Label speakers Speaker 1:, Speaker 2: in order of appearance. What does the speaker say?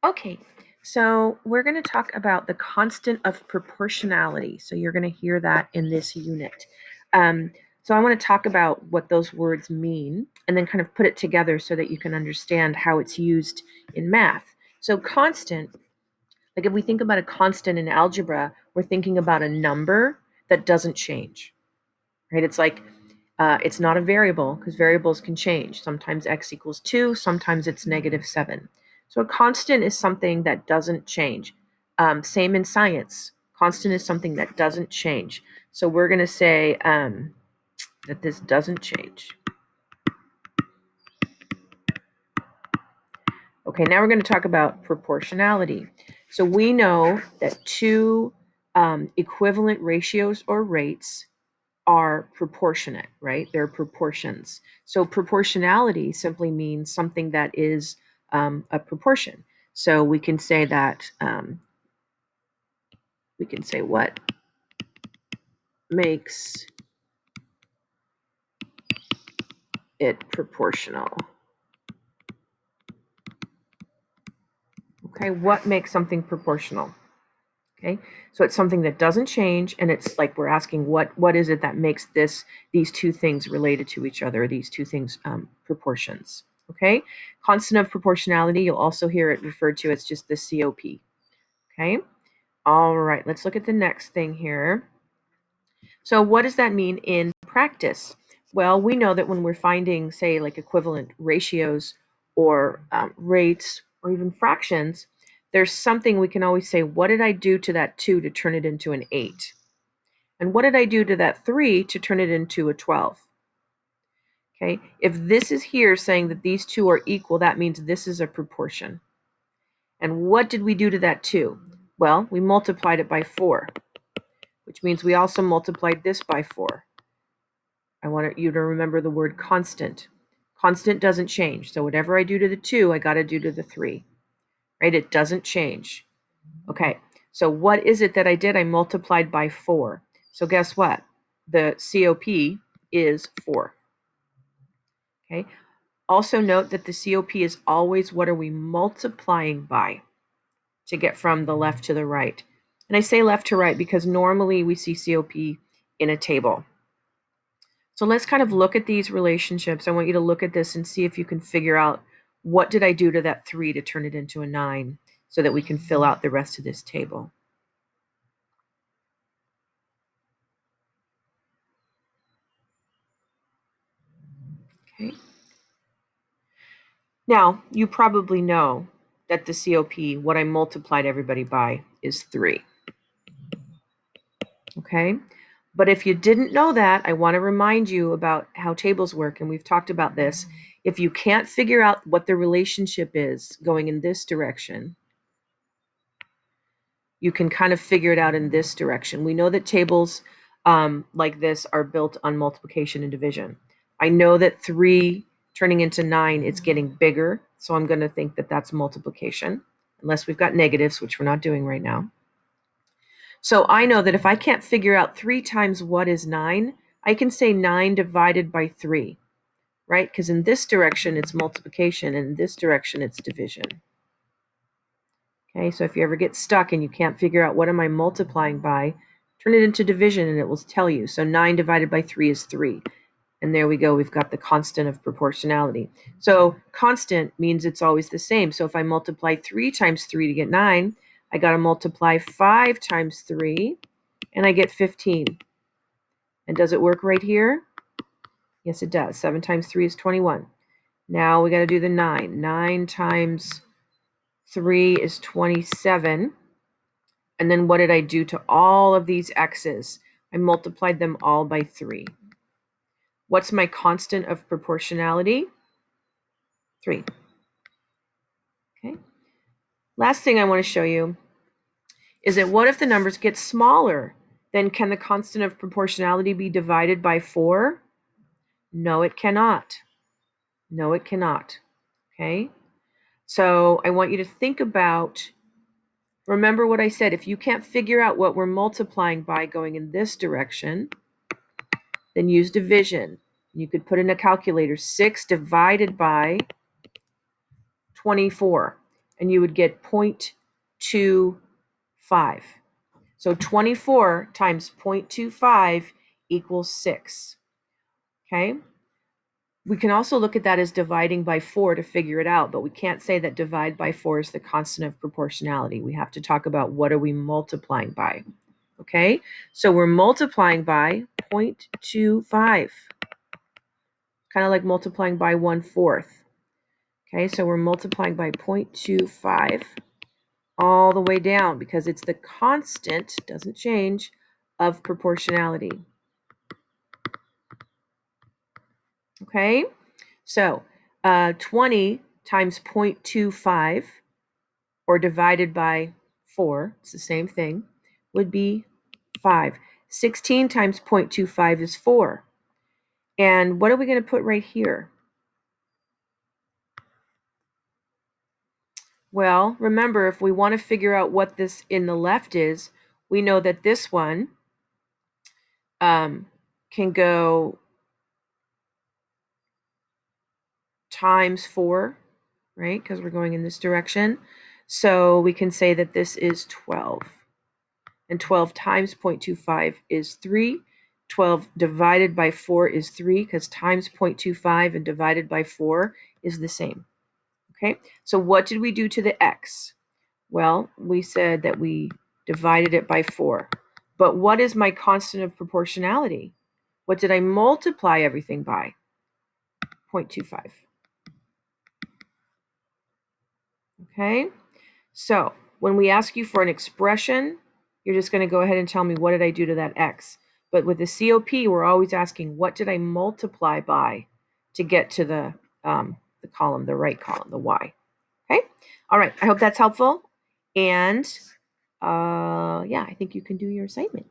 Speaker 1: Okay, so we're going to talk about the constant of proportionality. So you're going to hear that in this unit. So I want to talk about what those words mean and then kind of put it together so that you can understand how it's used in math. So constant, like if we think about a constant in algebra, we're thinking about a number that doesn't change, right? It's like it's not a variable because variables can change. Sometimes x equals 2, sometimes it's -7. So a constant is something that doesn't change. Same in science. Constant is something that doesn't change. So we're going to say that this doesn't change. Okay, now we're going to talk about proportionality. So we know that two equivalent ratios or rates are proportionate, right? They're proportions. So proportionality simply means something that is a proportion. So we can say that, we can say what makes it proportional. Okay, what makes something proportional? Okay, so it's something that doesn't change, and it's like we're asking what is it that makes these two things related to each other, these two things proportions. Okay, constant of proportionality, you'll also hear it referred to as just the COP. Okay, all right, let's look at the next thing here. So what does that mean in practice? Well, we know that when we're finding, say, like equivalent ratios or rates or even fractions, there's something we can always say, what did I do to that 2 to turn it into an 8? And what did I do to that 3 to turn it into a 12? Okay, if this is here saying that these two are equal, that means this is a proportion. And what did we do to that 2? Well, we multiplied it by 4, which means we also multiplied this by 4. I want you to remember the word constant. Constant doesn't change. So whatever I do to the 2, I got to do to the 3. Right? It doesn't change. Okay. So what is it that I did? I multiplied by 4. So guess what? The COP is 4. Okay. Also note that the COP is always what are we multiplying by to get from the left to the right. And I say left to right because normally we see COP in a table. So let's kind of look at these relationships. I want you to look at this and see if you can figure out what did I do to that 3 to turn it into a 9 so that we can fill out the rest of this table. Okay. Now, you probably know that the COP, what I multiplied everybody by, is 3. Okay? But if you didn't know that, I want to remind you about how tables work, and we've talked about this. If you can't figure out what the relationship is going in this direction, you can kind of figure it out in this direction. We know that tables like this are built on multiplication and division. I know that 3 turning into 9, it's getting bigger, so I'm going to think that that's multiplication, unless we've got negatives, which we're not doing right now. So I know that if I can't figure out 3 times what is 9, I can say 9 divided by 3, right? Because in this direction, it's multiplication, and in this direction, it's division. Okay, so if you ever get stuck and you can't figure out what am I multiplying by, turn it into division and it will tell you. So 9 divided by 3 is 3. And there we go, we've got the constant of proportionality. So constant means it's always the same. So if I multiply 3 times 3 to get 9, I got to multiply 5 times 3, and I get 15. And does it work right here? Yes, it does. 7 times 3 is 21. Now we got to do the 9. 9 times 3 is 27. And then what did I do to all of these x's? I multiplied them all by 3. What's my constant of proportionality? 3. Okay. Last thing I want to show you is that what if the numbers get smaller? Then can the constant of proportionality be divided by 4? No, it cannot. No, it cannot. Okay. So I want you to think about, remember what I said, if you can't figure out what we're multiplying by going in this direction, then use division. You could put in a calculator 6 divided by 24. and you would get 0.25. So 24 times 0.25 equals 6. Okay? We can also look at that as dividing by 4 to figure it out, but we can't say that divide by 4 is the constant of proportionality. We have to talk about what are we multiplying by. Okay? So we're multiplying by 0.25, kind of like multiplying by 1/4. Okay, so we're multiplying by 0.25 all the way down because it's the constant, doesn't change, of proportionality. Okay, so 20 times 0.25 or divided by 4, it's the same thing, would be 5. 16 times 0.25 is 4. And what are we going to put right here? Well, remember, if we want to figure out what this in the left is, we know that this one can go times 4, right? Because we're going in this direction. So we can say that this is 12. And 12 times 0.25 is 3. 12 divided by 4 is 3 because times 0.25 and divided by 4 is the same. Okay, so what did we do to the x? Well, we said that we divided it by 4. But what is my constant of proportionality? What did I multiply everything by? 0.25. Okay, so when we ask you for an expression, you're just going to go ahead and tell me what did I do to that x. But with the COP, we're always asking what did I multiply by to get to the column, the right column, the y. Okay, all right. I hope that's helpful. And yeah, I think you can do your assignment.